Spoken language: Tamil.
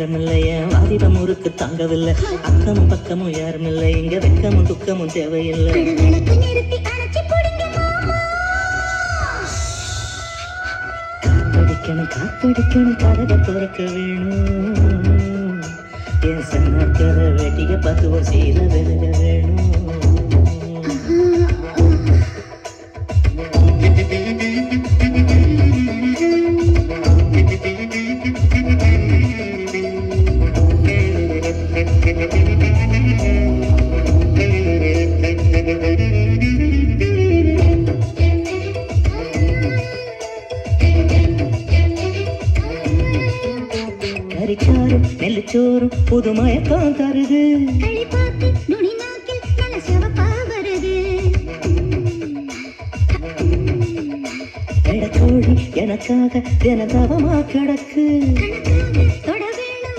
வாதிபம் ஊருக்கு தாங்கவில்லை அக்கமும் பக்கமும் யாரும் இல்லை இங்க வெக்கமும் துக்கமும் தேவையில்லை காத்தடிக்கணும் கதவை திறக்க வேணும் என் சன்னக்கர வெட்டிய பார்த்து ஒரு சீல விலக வேணும் கறிச்சாரும் நெல்லுச்சோறும் புது மயக்கம் தருது கோழி எனக்காக தினதவமா கிடக்கு